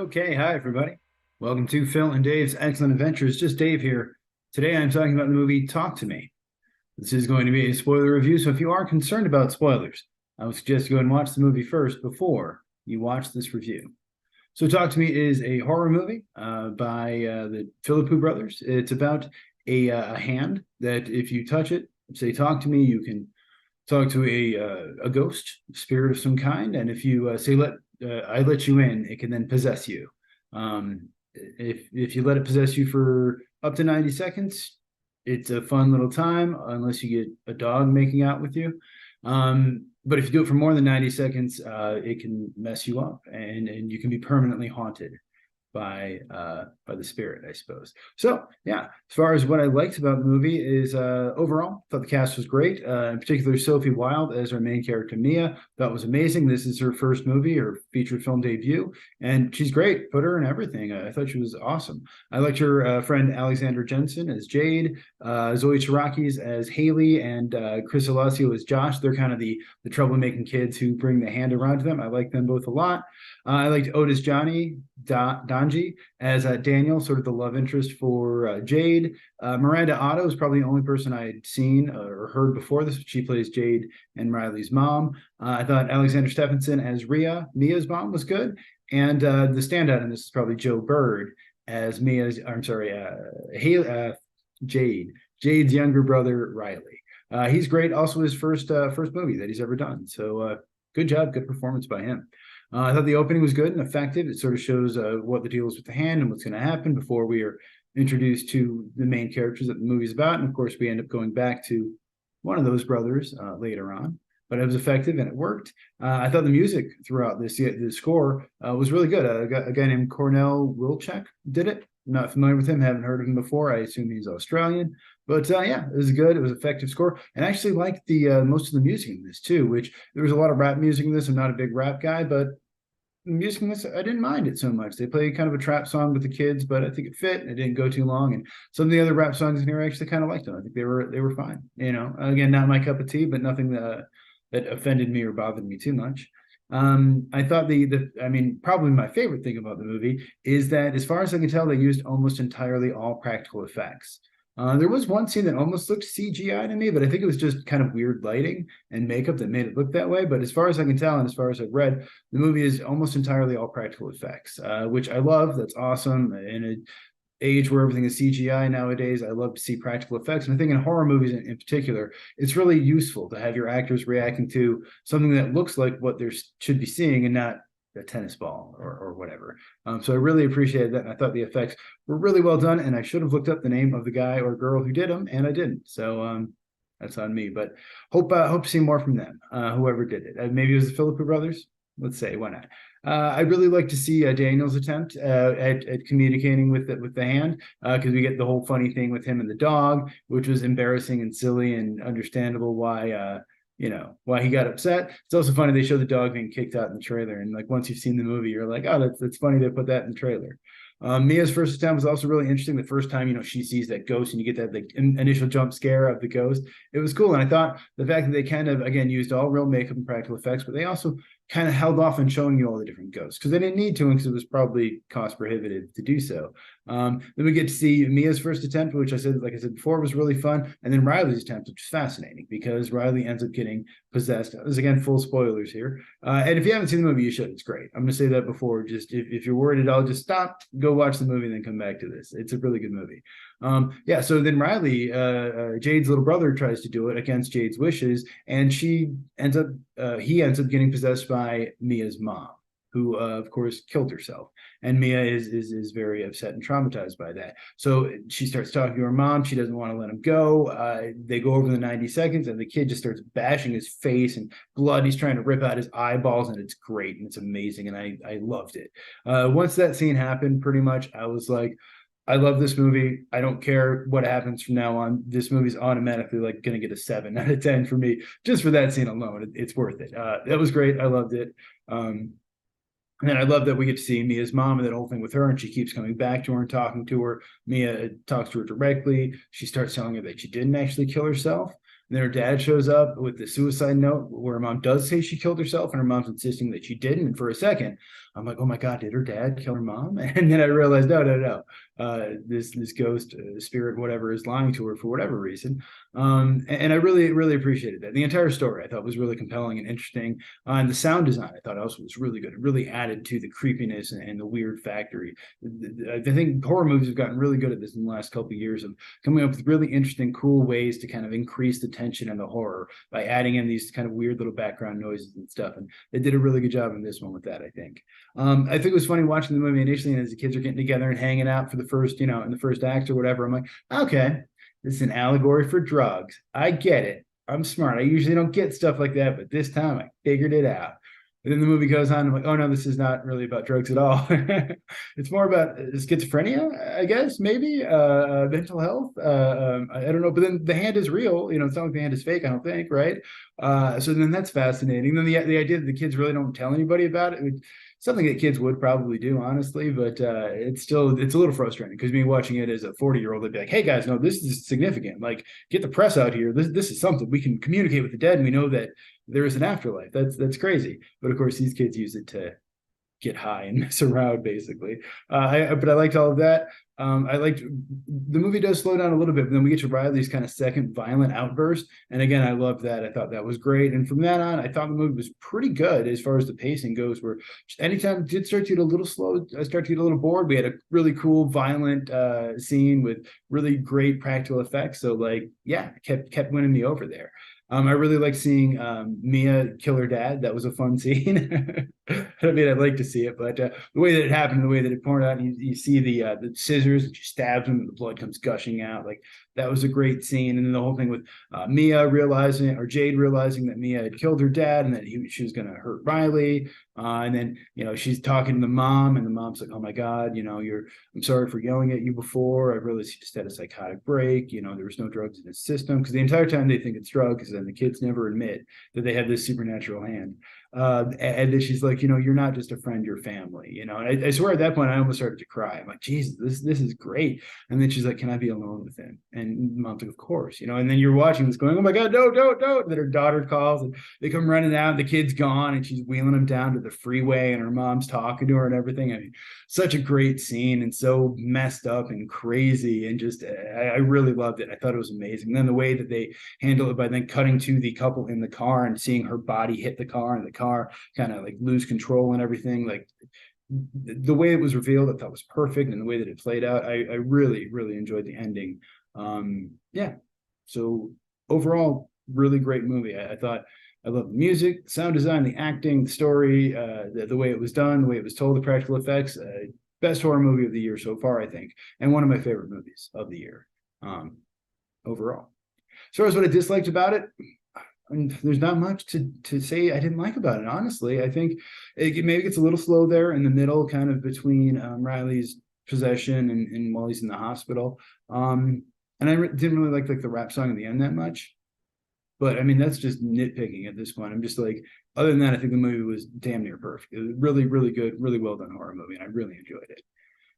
Okay, hi everybody. Welcome to Phil and Dave's Excellent Adventures. Just Dave here. Today I'm talking about the movie Talk to Me. This is going to be a spoiler review, so if you are concerned about spoilers, I would suggest you go and watch the movie first before you watch this review. So Talk to Me is a horror movie by the Philippou brothers. It's about a hand that if you touch it, say talk to me, you can talk to a ghost, spirit of some kind, and if you say let I let you in, it can then possess you. If you let it possess you for up to 90 seconds, it's a fun little time, unless you get a dog making out with you. But if you do it for more than 90 seconds, it can mess you up, and you can be permanently haunted by the spirit, I suppose. So yeah, as far as what I liked about the movie is overall, thought the cast was great. In particular, Sophie Wilde as our main character, Mia, thought was amazing. This is her first movie, her feature film debut, and she's great. Put her in everything. I thought she was awesome. I liked her friend Alexandra Jensen as Jade, Zoe Charakis as Haley, and Chris Alassio as Josh. They're kind of the troublemaking kids who bring the hand around to them. I like them both a lot. I liked Otis Dhanji as Daniel, sort of the love interest for Jade. Miranda Otto is probably the only person I had seen or heard before this. She plays Jade and Riley's mom. I thought Alexander Stephenson as Mia's mom, was good. And the standout in this is probably Joe Bird as Jade. Jade's younger brother, Riley. He's great. Also, his first movie that he's ever done. So good job, good performance by him. I thought the opening was good and effective. It sort of shows what the deal is with the hand and what's going to happen before we are introduced to the main characters that the movie's about. And of course, we end up going back to one of those brothers later on. But it was effective and it worked. I thought the music throughout the score was really good. A guy named Cornell Wilczek did it. I'm not familiar with him, haven't heard of him before. I assume he's Australian. But yeah, it was good. It was an effective score. And I actually liked the most of the music in this too, which there was a lot of rap music in this. I'm not a big rap guy, but music in this, I didn't mind it so much. They played kind of a trap song with the kids, but I think it fit. It didn't go too long. And some of the other rap songs in here, I actually kind of liked them. I think they were fine. You know, again, not my cup of tea, but nothing that offended me or bothered me too much. I thought probably my favorite thing about the movie is that, as far as I can tell, they used almost entirely all practical effects. There was one scene that almost looked CGI to me, but I think it was just kind of weird lighting and makeup that made it look that way. But as far as I can tell, and as far as I've read, the movie is almost entirely all practical effects, which I love. That's awesome. In an age where everything is CGI nowadays, I love to see practical effects. And I think in horror movies in particular, it's really useful to have your actors reacting to something that looks like what they should be seeing and not a tennis ball or whatever. So I really appreciated that. And I thought the effects were really well done. And I should have looked up the name of the guy or girl who did them, and I didn't. So that's on me. But hope to see more from them, whoever did it. Maybe it was the Philippou brothers. Let's say, why not? I'd really like to see Daniel's attempt at communicating with the hand, because we get the whole funny thing with him and the dog, which was embarrassing and silly and understandable why he got upset. It's also funny they show the dog being kicked out in the trailer, and like once you've seen the movie, you're like, oh, that's funny they put that in the trailer. Mia's first attempt was also really interesting. The first time, she sees that ghost and you get that initial jump scare of the ghost. It was cool. And I thought the fact that they kind of, again, used all real makeup and practical effects, but they also kind of held off on showing you all the different ghosts because they didn't need to, because it was probably cost prohibitive to do so. Then we get to see Mia's first attempt, which like I said before, was really fun. And then Riley's attempt, which is fascinating because Riley ends up getting possessed. This is, again, full spoilers here. And if you haven't seen the movie, you should. It's great. I'm going to say that before. Just if you're worried at all, just stop, go watch the movie, and then come back to this. It's a really good movie. So then Riley, Jade's little brother, tries to do it against Jade's wishes, and he ends up getting possessed by Mia's mom, who of course killed herself. And Mia is very upset and traumatized by that. So she starts talking to her mom. She doesn't want to let him go. They go over the 90 seconds, and the kid just starts bashing his face and blood. He's trying to rip out his eyeballs, and it's great and it's amazing, and I loved it. Once that scene happened, pretty much I was like, I love this movie. I don't care what happens from now on. This movie's automatically like going to get a 7 out of 10 for me, just for that scene alone. It's worth it. That was great. I loved it. And then I love that we get to see Mia's mom and that whole thing with her, and she keeps coming back to her and talking to her. Mia talks to her directly. She starts telling her that she didn't actually kill herself. And then her dad shows up with the suicide note where her mom does say she killed herself, and her mom's insisting that she didn't. And for a second, I'm like, oh my God, did her dad kill her mom? And then I realized, no. This ghost spirit, whatever, is lying to her for whatever reason. And I really appreciated that. The entire story I thought was really compelling and interesting. And the sound design I thought also was really good. It really added to the creepiness and the weird factory. I think horror movies have gotten really good at this in the last couple of years of coming up with really interesting, cool ways to kind of increase the tension and the horror by adding in these kind of weird little background noises and stuff. And they did a really good job in this one with that, I think. I think it was funny watching the movie initially, and as the kids are getting together and hanging out for the first, in the first act or whatever, I'm like, okay, this is an allegory for drugs. I get it. I'm smart. I usually don't get stuff like that, but this time I figured it out. And then the movie goes on. I'm like, oh no, this is not really about drugs at all. It's more about schizophrenia, I guess, maybe mental health. I don't know. But then the hand is real. It's not like the hand is fake. I don't think, right? So then that's fascinating. Then the idea that the kids really don't tell anybody about it. Something that kids would probably do, honestly, but it's a little frustrating because me watching it as a 40-year-old, they'd be like, hey guys, no, this is significant. Like, get the press out here. This is something. We can communicate with the dead, and we know that there is an afterlife. That's crazy. But of course, these kids use it to get high and mess around, basically. But I liked all of that. I liked the movie does slow down a little bit, but then we get to Riley's kind of second violent outburst. And again, I loved that. I thought that was great. And from that on, I thought the movie was pretty good as far as the pacing goes, where anytime it did start to get a little slow, I started to get a little bored. We had a really cool, violent scene with really great practical effects. So kept winning me over there. I really like seeing Mia kill her dad. That was a fun scene. I mean, I'd like to see it, but the way that it happened, the way that it poured out, and you see the scissors, and she stabs him, and the blood comes gushing out. Like, that was a great scene. And then the whole thing with Jade realizing that Mia had killed her dad, and that she was going to hurt Riley. And then she's talking to the mom, and the mom's like, "Oh my God, I'm sorry for yelling at you before. I realized he just had a psychotic break. There was no drugs in his system." Because the entire time they think it's drugs, and the kids never admit that they have this supernatural hand. And then she's like, you're not just a friend, you're family, and I swear at that point I almost started to cry. I'm like, Jesus, this is great. And then she's like, can I be alone with him? And mom's like, of course, and then you're watching this going, oh my God, no, don't. And then her daughter calls, and they come running out, and the kid's gone, and she's wheeling him down to the freeway, and her mom's talking to her and everything. I mean, such a great scene, and so messed up and crazy, and just I really loved it. I thought it was amazing. And then the way that they handle it by then cutting to the couple in the car and seeing her body hit the car, and the car kind of like lose control and everything, like the way it was revealed, I thought was perfect. And the way that it played out, I really enjoyed the ending. So overall, really great movie. I thought I love the music, sound design, the acting, the story, the way it was done, the way it was told, the practical effects. Best horror movie of the year so far, I think, and one of my favorite movies of the year overall. As far as what I disliked about it, and there's not much to say I didn't like about it, honestly. I think it maybe gets a little slow there in the middle, kind of between Riley's possession and while he's in the hospital. And I didn't really like the rap song at the end that much. But I mean, that's just nitpicking at this point. I'm just like, other than that, I think the movie was damn near perfect. It was really good, really well done horror movie, and I really enjoyed it.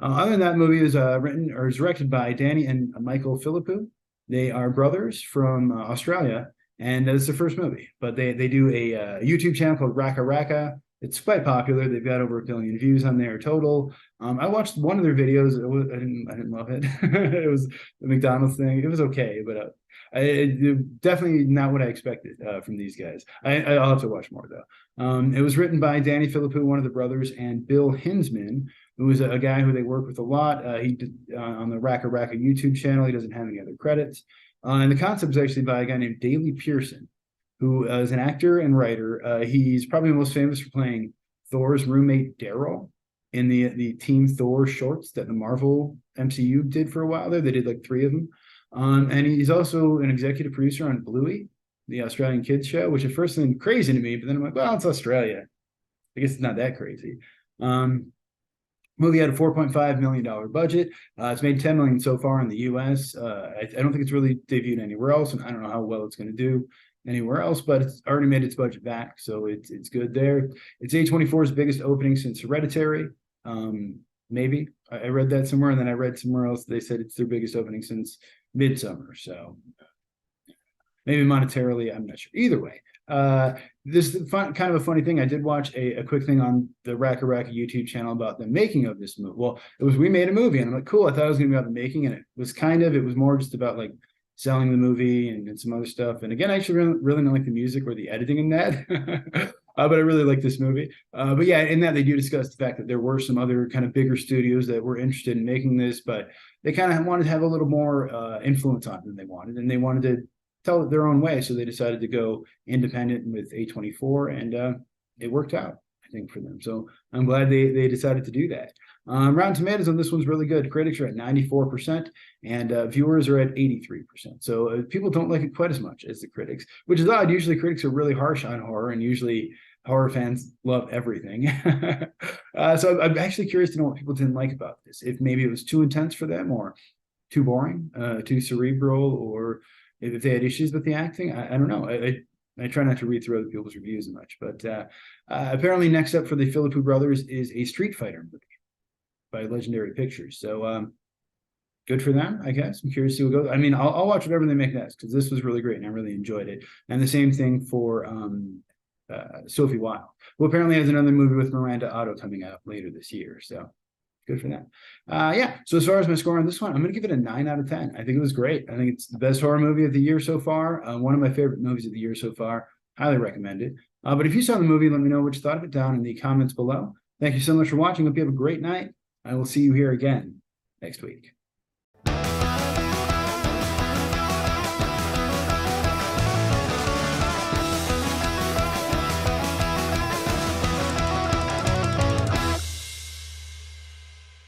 Other than that, movie was written or is directed by Danny and Michael Philippou. They are brothers from Australia. And it's their first movie, but they do a YouTube channel called Raka Raka. It's quite popular. They've got over 1 billion views on there total. I watched one of their videos. I didn't love it. It was the McDonald's thing. It was okay, but definitely not what I expected from these guys. I'll have to watch more though. It was written by Danny Philippou, one of the brothers, and Bill Hinzman, who is a guy who they work with a lot. He did on the Raka Raka YouTube channel. He doesn't have any other credits. And the concept is actually by a guy named Daley Pearson, who is an actor and writer. He's probably most famous for playing Thor's roommate Daryl in the Team Thor shorts that the Marvel MCU did for a while there. They did like 3 of them. And he's also an executive producer on Bluey, the Australian kids show, which at first seemed crazy to me, but then I'm like, well, it's Australia. I guess it's not that crazy. Movie had a $4.5 million budget. It's made $10 million so far in the U.S. I don't think it's really debuted anywhere else, and I don't know how well it's going to do anywhere else, but it's already made its budget back, so it's good there. It's A24's biggest opening since Hereditary. Maybe I read that somewhere, and then I read somewhere else they said it's their biggest opening since Midsummer. So maybe monetarily, I'm not sure. Either way, This is kind of a funny thing. I did watch a quick thing on the Racka Racka YouTube channel about the making of this movie. Well, we made a movie, and I'm like, cool. I thought it was going to be about the making, and it was more just about like selling the movie and some other stuff. And again, I actually really don't like the music or the editing in that. But I really like this movie. But yeah, in that they do discuss the fact that there were some other kind of bigger studios that were interested in making this, but they kind of wanted to have a little more influence on it than they wanted, and they wanted to tell it their own way. So they decided to go independent with A24, and it worked out, I think, for them. So I'm glad they decided to do that. Rotten Tomatoes on this one's really good. Critics are at 94%, and viewers are at 83%. So people don't like it quite as much as the critics, which is odd. Usually critics are really harsh on horror, and usually horror fans love everything. So I'm actually curious to know what people didn't like about this. If maybe it was too intense for them, or too boring, too cerebral, or if they had issues with the acting. I don't know. I try not to read through other people's reviews much, but apparently next up for the Philippou brothers is a Street Fighter movie by Legendary Pictures. So good for them, I guess. I'm curious to see what goes. I mean, I'll watch whatever they make next, because this was really great and I really enjoyed it. And the same thing for Sophie Wilde, who apparently has another movie with Miranda Otto coming out later this year. So good for them. Yeah. So as far as my score on this one, I'm going to give it a 9 out of 10. I think it was great. I think it's the best horror movie of the year so far. One of my favorite movies of the year so far. Highly recommend it. But if you saw the movie, let me know what you thought of it down in the comments below. Thank you so much for watching. Hope you have a great night. I will see you here again next week.